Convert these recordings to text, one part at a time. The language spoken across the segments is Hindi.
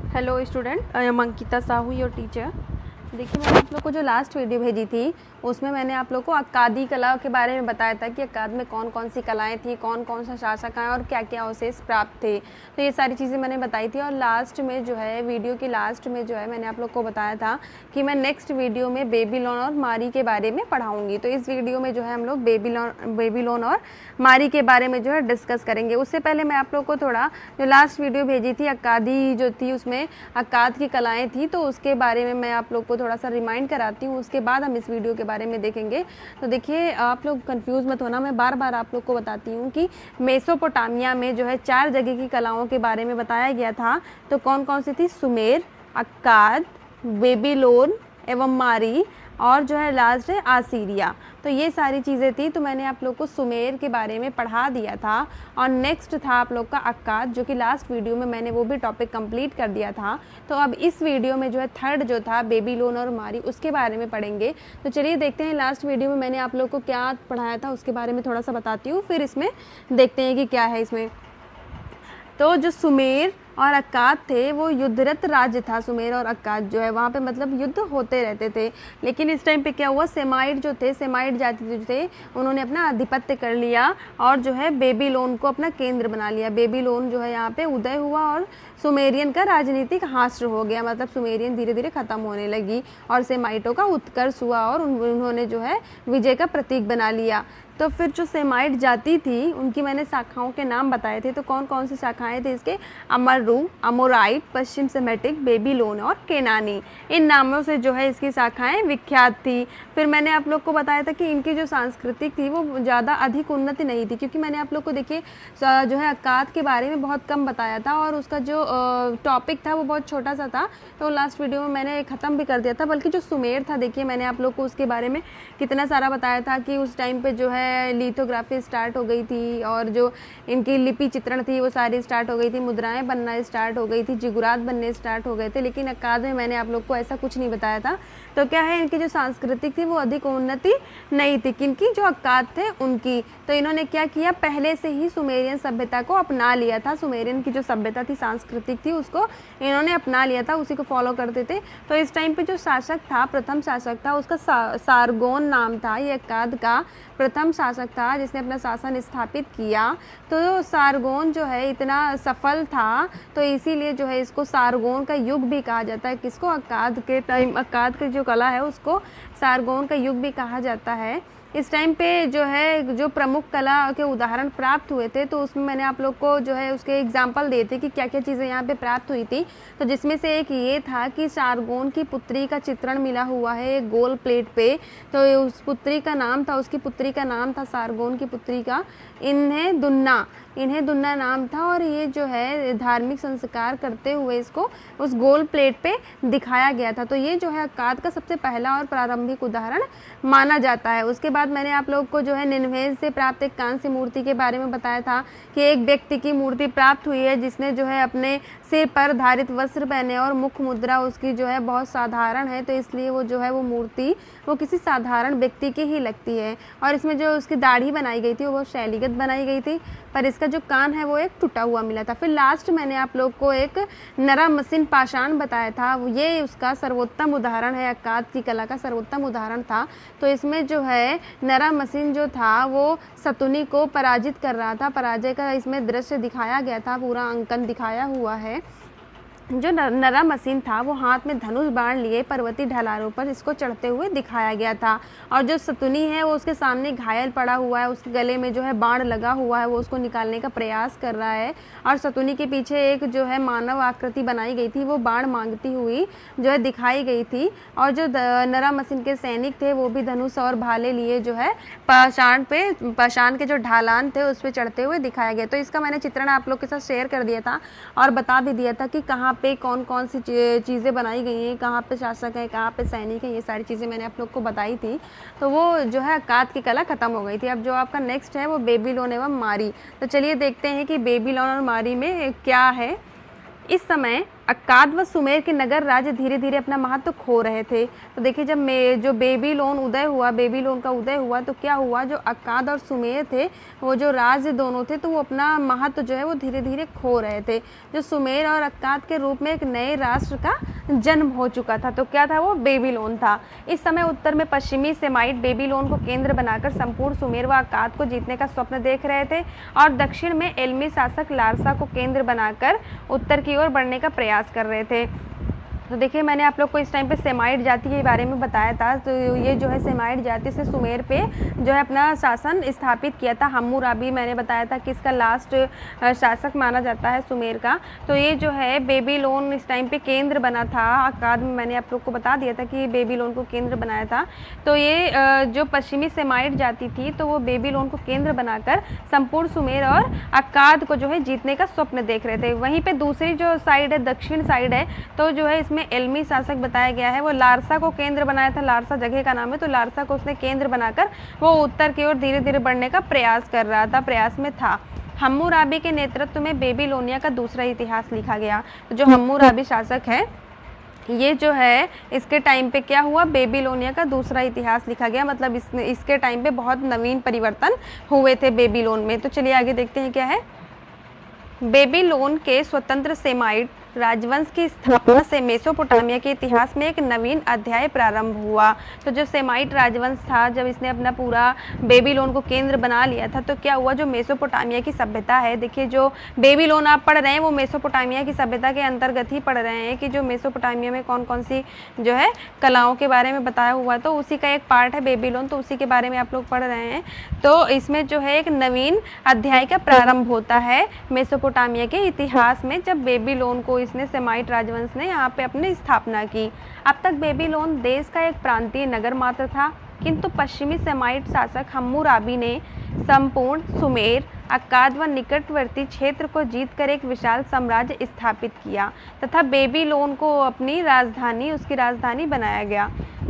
Hello student, I am Ankita Sahu your teacher. देखिए, मैंने आप लोग को जो लास्ट वीडियो भेजी थी उसमें मैंने आप लोग को अक्कादी कला के बारे में बताया था कि अक्काद में कौन कौन सी कलाएं थी, कौन कौन सा शासक आए और क्या क्या अवशेष प्राप्त थे। तो ये सारी चीज़ें मैंने बताई थी और लास्ट में जो है वीडियो के लास्ट में जो है मैंने आप लोग को बताया था कि मैं नेक्स्ट वीडियो में बेबीलोन और मारी के बारे में पढ़ाऊँगी। तो इस वीडियो में जो है हम लोग बेबीलोन और मारी के बारे में जो है डिस्कस करेंगे। उससे पहले मैं आप लोग को थोड़ा जो लास्ट वीडियो भेजी थी अक्कादी जो थी उसमें अक्काद की कलाएँ थी, तो उसके बारे में मैं आप लोग को थोड़ा सा रिमाइंड कराती हूँ। उसके बाद हम इस वीडियो के बारे में देखेंगे। तो देखिए, आप लोग कंफ्यूज मत होना, मैं बार बार आप लोग को बताती हूँ कि मेसोपोटामिया में जो है 4 जगह की कलाओं के बारे में बताया गया था। तो कौन कौन सी थी? सुमेर, अक्काद, बेबीलोन एवं मारी और जो है लास्ट है आसीरिया। तो ये सारी चीज़ें थी। तो मैंने आप लोग को सुमेर के बारे में पढ़ा दिया था और नेक्स्ट था आप लोग का अक्काद, जो कि लास्ट वीडियो में मैंने वो भी टॉपिक कंप्लीट कर दिया था। तो अब इस वीडियो में जो है थर्ड जो था बेबीलोन और मारी, उसके बारे में पढ़ेंगे। तो चलिए देखते हैं लास्ट वीडियो में मैंने आप लोग को क्या पढ़ाया था, उसके बारे में थोड़ा सा बताती हूँ, फिर इसमें देखते हैं कि क्या है इसमें। तो जो सुमेर और अक्काद थे वो युद्धरत राज्य था। सुमेर और अक्काद जो है वहाँ पे मतलब युद्ध होते रहते थे। लेकिन इस टाइम पे क्या हुआ, सेमाइट जो थे, सेमाइट जाति जो थे, उन्होंने अपना आधिपत्य कर लिया और जो है बेबीलोन को अपना केंद्र बना लिया। बेबीलोन जो है यहाँ पे उदय हुआ और सुमेरियन का राजनीतिक हास्य हो गया, मतलब सुमेरियन धीरे धीरे खत्म होने लगी और सेमाइटों का उत्कर्ष हुआ और उन्होंने जो है विजय का प्रतीक बना लिया। तो फिर जो सेमाइट जाति थी उनकी मैंने शाखाओं के नाम बताए थे। तो कौन कौन सी शाखाएं थे इसके? अमरू, अमोराइट, पश्चिम सेमेटिक, बेबीलोन और केनानी, इन नामों से जो है इसकी शाखाएं विख्यात थी। फिर मैंने आप लोग को बताया था कि इनकी जो सांस्कृतिक थी वो ज़्यादा अधिक उन्नति नहीं थी, क्योंकि मैंने आप लोग को देखिए जो है अक्काद के बारे में बहुत कम बताया था और उसका जो टॉपिक था वो बहुत छोटा सा था। तो लास्ट वीडियो में मैंने ख़त्म भी कर दिया था। बल्कि जो सुमेर था, देखिए मैंने आप लोग को उसके बारे में कितना सारा बताया था कि उस टाइम पे जो है लिथोग्राफी स्टार्ट हो गई थी और जो इनकी लिपि चित्रण थी वो सारी स्टार्ट हो गई थी, मुद्राएं बनना स्टार्ट हो गई थी, जिगुरात बनने स्टार्ट हो गए थे। लेकिन अक्काद में मैंने आप लोग को ऐसा कुछ नहीं बताया था। तो क्या है, इनकी जो सांस्कृतिक थी वो अधिक उन्नति नहीं थी। किनकी? जो अक्काद थे उनकी। तो इन्होंने क्या किया, पहले से ही सुमेरियन सभ्यता को अपना लिया था। सुमेरियन की जो सभ्यता थी, सांस्कृतिक थी, उसको इन्होंने अपना लिया था, उसी को फॉलो करते थे। तो इस टाइम पे जो शासक था, प्रथम शासक था, उसका सारगोन नाम था। ये अक्काद का प्रथम शासक था जिसने अपना शासन स्थापित किया। तो सारगोन जो है इतना सफल था तो इसीलिए जो है इसको सारगोन का युग भी कहा जाता है। किसको? अक्काद के टाइम, अक्काद की जो कला है उसको सारगोन का युग भी कहा जाता है। इस टाइम पे जो है जो प्रमुख कला के उदाहरण प्राप्त हुए थे, तो उसमें मैंने आप लोग को जो है उसके एग्जाम्पल दिए थे कि क्या क्या चीज़ें यहाँ पे प्राप्त हुई थी। तो जिसमें से एक ये था कि सारगोन की पुत्री का चित्रण मिला हुआ है एक गोल प्लेट पे। तो उस पुत्री का नाम था, उसकी पुत्री का नाम था सारगोन की पुत्री का इन्हें दुन्ना नाम था। और ये जो है धार्मिक संस्कार करते हुए इसको उस गोल प्लेट पे दिखाया गया था। तो ये जो है अक्काद का सबसे पहला और प्रारंभिक उदाहरण माना जाता है। उसके बाद मैंने आप लोग को जो है निन्वेज से प्राप्त एक कांस्य मूर्ति के बारे में बताया था कि एक व्यक्ति की मूर्ति प्राप्त हुई है जिसने जो है अपने सिर पर धारित वस्त्र पहने और मुख मुद्रा उसकी जो है बहुत साधारण है, तो इसलिए वो जो है वो मूर्ति वो किसी साधारण व्यक्ति की ही लगती है। और इसमें जो उसकी दाढ़ी बनाई गई थी वो बहुत शैलीगत बनाई गई थी, पर इसका जो कान है वो एक टूटा हुआ मिला था। फिर लास्ट मैंने आप लोग को एक नरमसिन पाषाण बताया था, ये उसका सर्वोत्तम उदाहरण है, अक्काद की कला का सर्वोत्तम उदाहरण था। तो इसमें जो है नरमसिन जो था वो शतुनी को पराजित कर रहा था, पराजय का इसमें दृश्य दिखाया गया था, पूरा अंकन दिखाया हुआ है। जो नरमसिन था वो हाथ में धनुष बाण लिए पर्वतीय ढलानों पर इसको चढ़ते हुए दिखाया गया था। और जो शतुनी है वो उसके सामने घायल पड़ा हुआ है, उसके गले में जो है बाण लगा हुआ है, वो उसको निकालने का प्रयास कर रहा है। और शतुनी के पीछे एक जो है मानव आकृति बनाई गई थी, वो बाण मांगती हुई जो है दिखाई गई थी। और जो नरमसिन के सैनिक थे वो भी धनुष और भाले लिए जो है पाषाण के जो ढालान थे उस पर चढ़ते हुए दिखाया गया। तो इसका मैंने चित्रण आप लोग के साथ शेयर कर दिया था और बता भी दिया था कि कहाँ पे कौन कौन सी चीज़ें बनाई गई हैं, कहाँ पे शासक है, कहाँ पे सैनिक है, ये सारी चीज़ें मैंने आप लोग को बताई थी। तो वो जो है अक्काद की कला खत्म हो गई थी। अब जो आपका नेक्स्ट है वो बेबीलोन एवं मारी। तो चलिए देखते हैं कि बेबीलोन और मारी में क्या है। इस समय अक्काद व सुमेर के नगर राज्य धीरे धीरे अपना महत्व खो रहे थे। तो देखिए जब जो बेबीलोन का उदय हुआ तो क्या हुआ, जो अक्काद और सुमेर थे वो जो राज्य दोनों थे तो वो अपना महत्व जो है वो धीरे धीरे खो रहे थे। जो सुमेर और अक्काद के रूप में एक नए राष्ट्र का जन्म हो चुका था। तो क्या था वो, बेबीलोन था। इस समय उत्तर में पश्चिमी सेमाइट बेबीलोन को केंद्र बनाकर संपूर्ण सुमेर व अक्काद को जीतने का स्वप्न देख रहे थे और दक्षिण में एलमी शासक लारसा को केंद्र बनाकर उत्तर की ओर बढ़ने का प्रयास कर रहे थे। तो देखिए मैंने आप लोग को इस टाइम पे सेमाइट जाति के बारे में बताया था। तो ये जो है सेमाइट जाति से सुमेर पे जो है अपना शासन स्थापित किया था। हम्मुराबी मैंने बताया था कि इसका लास्ट शासक माना जाता है सुमेर का। तो ये जो है बेबीलोन इस टाइम पे केंद्र बना था। अक्काद में मैंने आप लोग को बता दिया था कि बेबीलोन को केंद्र बनाया था। तो ये जो पश्चिमी सेमाइट जाति थी तो वो बेबीलोन को केंद्र बनाकर संपूर्ण सुमेर और अक्काद को जो है जीतने का स्वप्न देख रहे थे। वहीं पे दूसरी जो साइड है, दक्षिण साइड है, तो जो है इसमें एलमी शासक बताया गया है, वो लारसा को केंद्र बनाया था। लारसा जगह का नाम है। तो लारसा को उसने केंद्र बनाकर वो उत्तर की ओर धीरे धीरे बढ़ने का प्रयास कर रहा था, प्रयास में था। हम्मुराबी के नेतृत्व में बेबीलोनिया का दूसरा इतिहास लिखा गया। तो जो हम्मुराबी शासक है ये जो है इसके टाइम पे क्या हुआ, बेबीलोनिया का दूसरा इतिहास लिखा गया। मतलब इसके टाइम पे बहुत नवीन परिवर्तन हुए थे बेबीलोन में। तो चलिए आगे देखते हैं क्या है। बेबीलोन के स्वतंत्र सेमाइट राजवंश की स्थापना से मेसोपोटामिया के इतिहास में एक नवीन अध्याय प्रारंभ हुआ। तो जो सेमाइट राजवंश था, जब इसने अपना पूरा बेबीलोन को केंद्र बना लिया था तो क्या हुआ, जो मेसोपोटामिया की सभ्यता है, देखिए जो बेबीलोन आप पढ़ रहे हैं वो मेसोपोटामिया की सभ्यता के अंतर्गत ही पढ़ रहे हैं कि जो मेसोपोटामिया में कौन कौन सी जो है कलाओं के बारे में बताया हुआ, तो उसी का एक पार्ट है बेबीलोन। तो उसी के बारे में आप लोग पढ़ रहे हैं। तो इसमें जो है एक नवीन अध्याय का प्रारंभ होता है मेसोपोटामिया के इतिहास में, जब बेबीलोन को इसने सेमाइट राजवंश ने यहाँ पे अपनी स्थापना की। अब तक बेबीलोन देश का एक प्रांतीय नगर मात्र था, किंतु पश्चिमी सेमाइट शासक हम्मुराबी ने संपूर्ण सुमेर, अक्काद व निकटवर्ती क्षेत्र को जीतकर एक विशाल साम्राज्य स्थापित किया तथा बेबीलोन को उसकी राजधानी बनाया गया।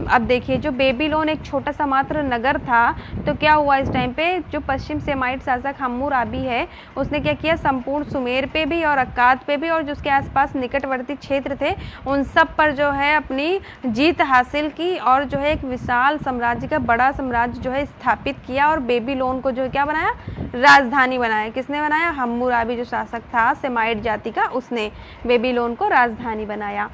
अब देखिए जो बेबीलोन एक छोटा सा मात्र नगर था, तो क्या हुआ इस टाइम पे, जो पश्चिम सेमाइट शासक हम्मुराबी है उसने क्या किया, संपूर्ण सुमेर पे भी और अक्काद पे भी और जो उसके आसपास निकटवर्ती क्षेत्र थे उन सब पर जो है अपनी जीत हासिल की और जो है एक विशाल साम्राज्य का बड़ा साम्राज्य जो है स्थापित किया और बेबीलोन को जो है क्या बनाया, राजधानी बनाया। किसने बनाया, हम्मुराबी जो शासक था सेमाइट जाति का, उसने बेबीलोन को राजधानी बनाया।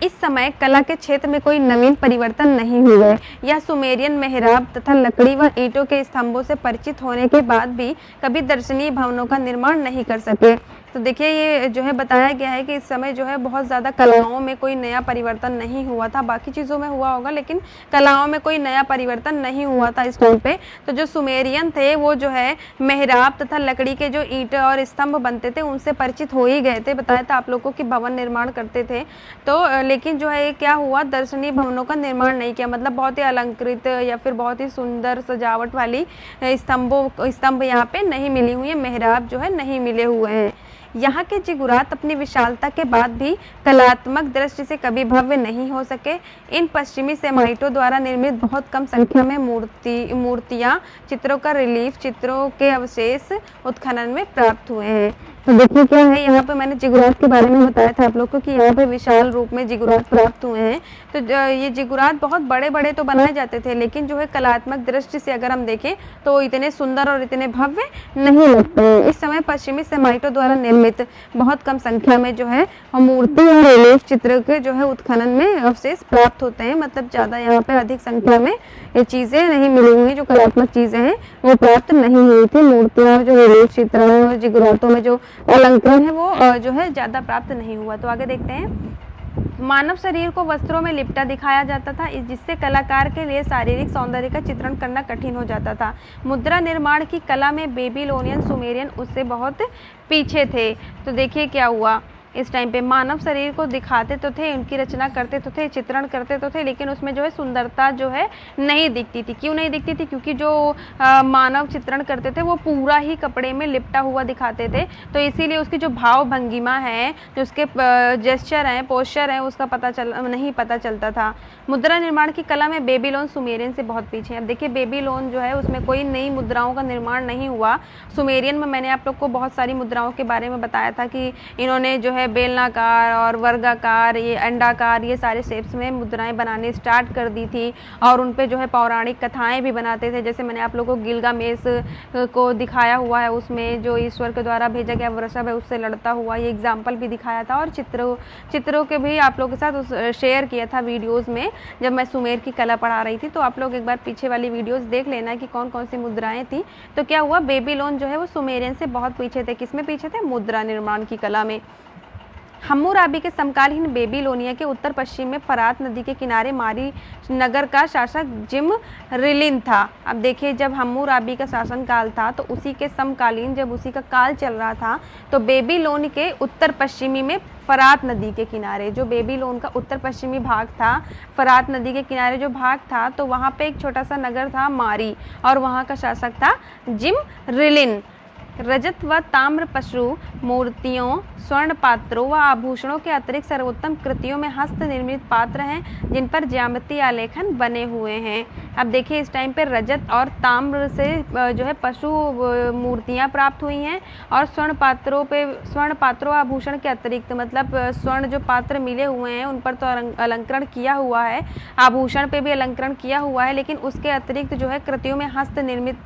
इस समय कला के क्षेत्र में कोई नवीन परिवर्तन नहीं हुए। यह सुमेरियन मेहराब तथा लकड़ी व ईंटों के स्तंभों से परिचित होने के बाद भी कभी दर्शनीय भवनों का निर्माण नहीं कर सके। तो देखिए ये जो है बताया गया है कि इस समय जो है बहुत ज़्यादा कलाओं में कोई नया परिवर्तन नहीं हुआ था। बाकी चीज़ों में हुआ होगा लेकिन कलाओं में कोई नया परिवर्तन नहीं हुआ था इस टाइम पे। तो जो सुमेरियन थे वो जो है मेहराब तथा लकड़ी के जो ईंट और स्तंभ बनते थे उनसे परिचित हो ही गए थे। बताया था आप लोगों को कि भवन निर्माण करते थे। तो लेकिन जो है क्या हुआ, दर्शनीय भवनों का निर्माण नहीं किया। मतलब बहुत ही अलंकृत या फिर बहुत ही सुंदर सजावट वाली स्तंभ यहाँ पे नहीं मिली हुई है, मेहराब जो है नहीं मिले हुए हैं। यहाँ के जिगुरात अपनी विशालता के बाद भी कलात्मक दृष्टि से कभी भव्य नहीं हो सके। इन पश्चिमी सेमाइटों द्वारा निर्मित बहुत कम संख्या में मूर्तियाँ, चित्रों का रिलीफ, चित्रों के अवशेष उत्खनन में प्राप्त हुए हैं। तो देखिए क्या है, यहाँ पे मैंने जिगुरात के बारे में बताया था आप लोग को कि यहाँ पे विशाल रूप में जिगुरात प्राप्त हुए हैं। तो ये जिगुरात बहुत बड़े बड़े तो बनाए जाते थे लेकिन जो है कलात्मक दृष्टि से अगर हम देखें तो इतने सुंदर और इतने भव्य नहीं लगते हैं। इस समय पश्चिमी सेमाइटों द्वारा निर्मित बहुत कम संख्या में जो है मूर्ति और रिलीफ चित्र के जो है उत्खनन में अवशेष प्राप्त होते हैं। मतलब ज़्यादा यहाँ पे अधिक संख्या में ये चीज़ें नहीं मिली हुई, जो कलात्मक चीज़ें हैं वो प्राप्त नहीं हुई थी। मूर्तियाँ, जो रिलीफ चित्र हैं और जिगुरातों में जो अलंकरण है वो जो है ज़्यादा प्राप्त नहीं हुआ। तो आगे देखते हैं। मानव शरीर को वस्त्रों में लिपटा दिखाया जाता था, जिससे कलाकार के लिए शारीरिक सौंदर्य का चित्रण करना कठिन हो जाता था। मुद्रा निर्माण की कला में बेबीलोनियन, सुमेरियन उससे बहुत पीछे थे। तो देखिए क्या हुआ, इस टाइम पे मानव शरीर को दिखाते तो थे, उनकी रचना करते तो थे, चित्रण करते तो थे, लेकिन उसमें जो है सुंदरता जो है नहीं दिखती थी। क्यों नहीं दिखती थी? क्योंकि जो मानव चित्रण करते थे वो पूरा ही कपड़े में लिपटा हुआ दिखाते थे। तो इसीलिए उसकी जो भाव भंगिमा है, जो उसके जेस्चर हैं, पोस्चर हैं, उसका नहीं पता चलता था। मुद्रा निर्माण की कला में बेबीलोन सुमेरियन से बहुत पीछे है। अब देखिए बेबीलोन जो है उसमें कोई नई मुद्राओं का निर्माण नहीं हुआ। सुमेरियन में मैंने आप लोग को बहुत सारी मुद्राओं के बारे में बताया था कि इन्होंने जो है बेलनाकार और वर्गाकार, ये अंडाकार, ये सारे शेप्स में मुद्राएं बनाने स्टार्ट कर दी थी। और उन पे जो है पौराणिक कथाएं भी बनाते थे, जैसे मैंने आप लोगों को गिलगामेश को दिखाया हुआ है, उसमें जो ईश्वर के द्वारा भेजा गया वृषभ है उससे लड़ता हुआ, ये एग्जाम्पल भी दिखाया था। और चित्रों के भी आप लोगों के साथ शेयर किया था वीडियोज़ में, जब मैं सुमेर की कला पढ़ा रही थी। तो आप लोग एक बार पीछे वाली वीडियोस देख लेना कि कौन कौन सी मुद्राएं थी। तो क्या हुआ, बेबीलोन जो है वो सुमेरियन से बहुत पीछे थे। किसमें पीछे थे? मुद्रा निर्माण की कला में। हम्मुराबी के समकालीन बेबीलोनिया के उत्तर पश्चिम में फरात नदी के किनारे मारी नगर का शासक जिम रिलिन था। अब देखिए, जब हम्मुराबी का शासन काल था तो उसी के समकालीन, जब उसी का काल चल रहा था, तो बेबीलोन के उत्तर पश्चिमी में फरात नदी के किनारे, जो बेबीलोन का उत्तर पश्चिमी भाग था, फरात नदी के किनारे जो भाग था, तो वहाँ पे एक छोटा सा नगर था मारी, और वहाँ का शासक था जिम रिलिन। रजत व ताम्र पशु मूर्तियों, स्वर्ण पात्रों व आभूषणों के अतिरिक्त सर्वोत्तम कृतियों में हस्त निर्मित पात्र हैं जिन पर ज्यामितीय आलेखन बने हुए हैं। अब देखिए, इस टाइम पे रजत और ताम्र से जो है पशु मूर्तियां प्राप्त हुई हैं, और स्वर्ण पात्रों आभूषण के अतिरिक्त, मतलब स्वर्ण जो पात्र मिले हुए हैं उन पर तो अलंकरण किया हुआ है, आभूषण पे भी अलंकरण किया हुआ है, लेकिन उसके अतिरिक्त जो है कृतियों में हस्त निर्मित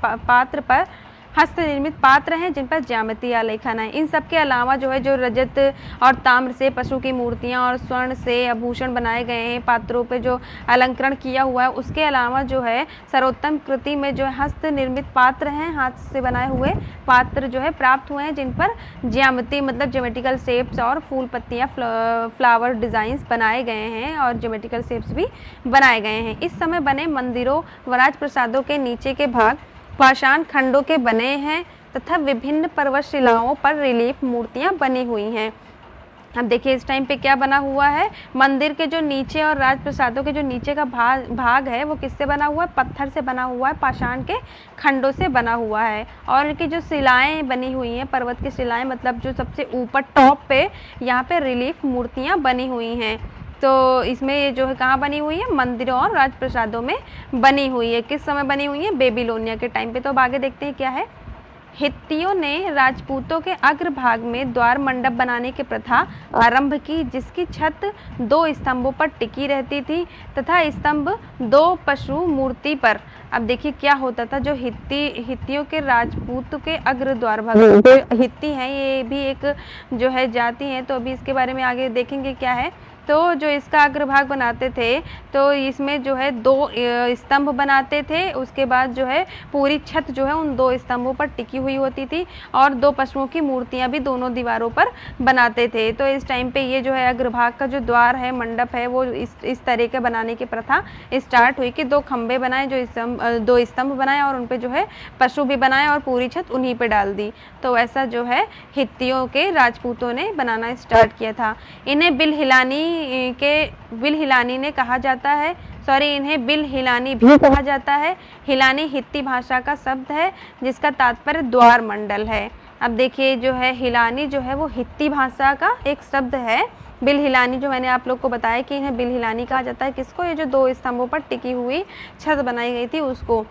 पात्र हैं जिन पर ज्यामितीय आलेखन है। इन सब के अलावा जो है, जो रजत और ताम्र से पशु की मूर्तियां और स्वर्ण से आभूषण बनाए गए हैं, पात्रों पे जो अलंकरण किया हुआ है, उसके अलावा जो है सर्वोत्तम कृति में जो है हस्त निर्मित पात्र हैं, हाथ से बनाए हुए पात्र जो है प्राप्त हुए हैं, जिन पर ज्यामिति मतलब ज्योमेट्रिकल शेप्स और फूल पत्तियां, फ्लावर डिजाइंस बनाए गए हैं, और ज्योमेट्रिकल शेप्स भी बनाए गए हैं। इस समय बने मंदिरों व राजप्रसादों के नीचे के भाग पाषाण खंडों के बने हैं तथा विभिन्न पर्वत शिलाओं पर रिलीफ मूर्तियां बनी हुई हैं। अब देखिए, इस टाइम पे क्या बना हुआ है, मंदिर के जो नीचे और राजप्रसादों के जो नीचे का भाग है वो किससे बना हुआ है? पत्थर से बना हुआ है, पाषाण के खंडों से बना हुआ है। और इनकी जो शिलाएं बनी हुई हैं, पर्वत की शिलाएं, मतलब जो सबसे ऊपर टॉप पे, यहाँ पे रिलीफ मूर्तियाँ बनी हुई हैं। तो इसमें ये जो है कहाँ बनी हुई है? मंदिरों और राजप्रसादों में बनी हुई है। किस समय बनी हुई है? बेबीलोनिया के टाइम पे। तो अब आगे देखते हैं क्या है। हित्तियों ने राजपूतों के अग्रभाग में द्वार मंडप बनाने की प्रथा आरंभ की, जिसकी छत 2 स्तंभों पर टिकी रहती थी तथा स्तंभ 2 पशु मूर्ति पर। अब देखिए क्या होता था, जो हित्तियों के राजपूत के अग्र द्वार भाग, जो हित्ती हैं ये भी एक जो है जाति है, तो अभी इसके बारे में आगे देखेंगे क्या है। तो जो इसका अग्रभाग बनाते थे, तो इसमें जो है 2 स्तंभ बनाते थे, उसके बाद जो है पूरी छत जो है उन 2 स्तंभों पर टिकी हुई होती थी, और 2 पशुओं की मूर्तियां भी दोनों दीवारों पर बनाते थे। तो इस टाइम पे ये जो है अग्रभाग का जो द्वार है, मंडप है, वो इस तरह के बनाने की प्रथा स्टार्ट हुई कि 2 खंबे बनाए, जो 2 स्तंभ बनाए, और उन पे जो है पशु भी बनाए, और पूरी छत उन्हीं पे डाल दी। तो ऐसा जो है हित्तियों के राजपूतों ने बनाना स्टार्ट किया था। इन्हें बिल हिलानी ने कहा जाता है, इन्हें बिल हिलानी भी कहा जाता है। हिलानी हित्ती भाषा का शब्द है जिसका तात्पर्य द्वार मंडल है। अब देखिए, जो है हिलानी जो है वो हित्ती भाषा का एक शब्द है। बिल हिलानी जो मैंने आप लोग को बताया कि इन्हें बिल हिलानी कहा जाता है, किसको? ये जो 2 स्तंभों पर टिकी हुई छत बनाई गई थी उसको।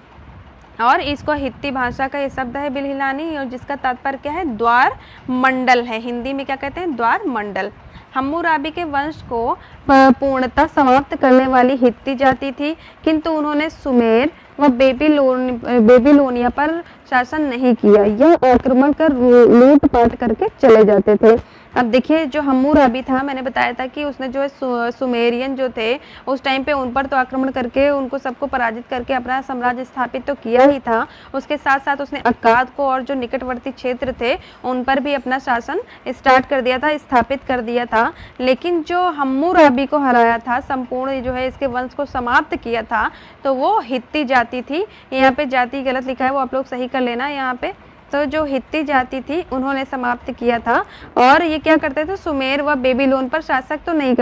और इसको हित्ती भाषा का ये शब्द है बिल हिलानी, और जिसका तात्पर्य क्या है? द्वार मंडल है। हिंदी में क्या कहते हैं? द्वार मंडल। हम्मुराबी के वंश को पूर्णतः समाप्त करने वाली हित्ती जाति थी, किंतु उन्होंने सुमेर व बेबीलोनिया पर शासन नहीं किया। यह आक्रमण कर लूटपाट करके चले जाते थे। अब देखिए, जो हम्मुराबी था, मैंने बताया था कि उसने जो है सुमेरियन जो थे उस टाइम पे उन पर तो आक्रमण करके उनको सबको पराजित करके अपना साम्राज्य स्थापित तो किया ही था, उसके साथ साथ उसने अक्काद को और जो निकटवर्ती क्षेत्र थे उन पर भी अपना शासन स्टार्ट कर दिया था, स्थापित कर दिया था। लेकिन जो हम्मुराबी को हराया था, संपूर्ण जो है इसके वंश को समाप्त किया था, तो वो हित्ती जाति थी। यहाँ पे जाति गलत लिखा है, वो आप लोग सही कर लेना यहाँ पे। तो जो हित्ती जाति थी उन्होंने समाप्त किया था, और ये क्या करते थे? सुमेर व बेबीलोन पर शासन नहीं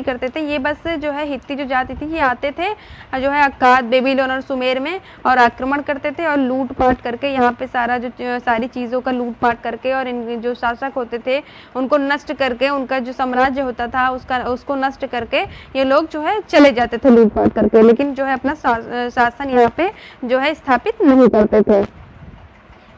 करते थे। ये बस जो है हित्ती जो जाति थी ये आते थे जो है अक्काद, बेबीलोन और सुमेर में, और आक्रमण करते थे और लूटपाट करके यहाँ पे सारी चीज़ों का लूटपाट करके, और इन जो शासक होते थे उनको नष्ट करके, उनका जो साम्राज्य होता था उसको नष्ट करके ये लोग जो है चले जाते थे लूटपाट करके, लेकिन जो है अपना शासन यहाँ पे जो है स्थापित नहीं करते थे।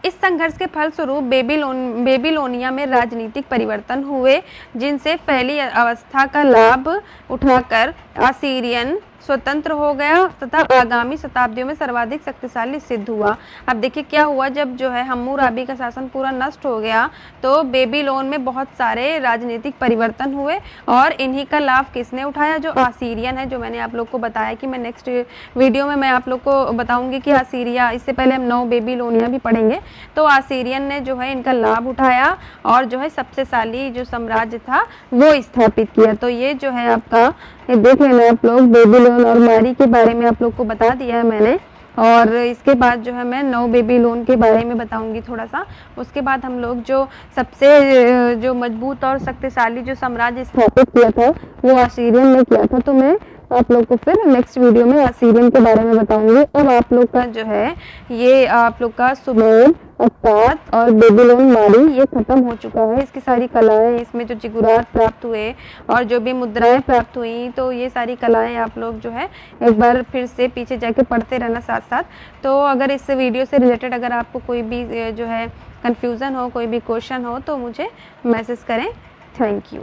इस संघर्ष के फलस्वरूप बेबीलोनिया में राजनीतिक परिवर्तन हुए, जिनसे पहली अवस्था का लाभ उठाकर असीरियन स्वतंत्र हो गया तथा आगामी शताब्दियों में सर्वाधिक शक्तिशाली सिद्ध हुआ। अब देखिए क्या हुआ, जब जो है हम्मुराबी का शासन पूरा नष्ट हो गया तो बेबीलोन में बहुत सारे राजनीतिक परिवर्तन हुए और इन्हीं का लाभ किसने उठाया, जो असीरियन है, जो मैंने आप लोग को बताया कि मैं नेक्स्ट वीडियो में मैं आप लोग को बताऊंगी कि असीरिया, इससे पहले हम 9 बेबीलोनिया भी पढ़ेंगे। तो असीरियन ने जो है इनका लाभ उठाया और जो है शक्तिशाली जो साम्राज्य था वो स्थापित किया। तो ये जो है आपका, ये देख लेना आप लोग, बेबीलोन और मारी के बारे में आप लोग को बता दिया है मैंने। और इसके बाद जो है मैं 9 बेबीलोन के बारे में बताऊंगी थोड़ा सा। उसके बाद हम लोग जो सबसे जो मजबूत और शक्तिशाली जो साम्राज्य स्थापित किया था वो असीरियन ने किया था। तो मैं आप लोग को फिर नेक्स्ट वीडियो में असीरियन के बारे में बताऊंगी। और आप लोग का जो है ये आप लोग का सुमेर, अक्काद और बेबीलोन मारी ये खत्म हो चुका है। इसकी सारी कलाएं, इसमें जो जिगुरात प्राप्त हुए और जो भी मुद्राएं प्राप्त हुई, तो ये सारी कलाएं आप लोग जो है एक बार फिर से पीछे जाके पढ़ते रहना साथ साथ। तो अगर इस वीडियो से रिलेटेड अगर आपको कोई भी जो है कन्फ्यूज़न हो, कोई भी क्वेश्चन हो तो मुझे मैसेज करें। Thank you.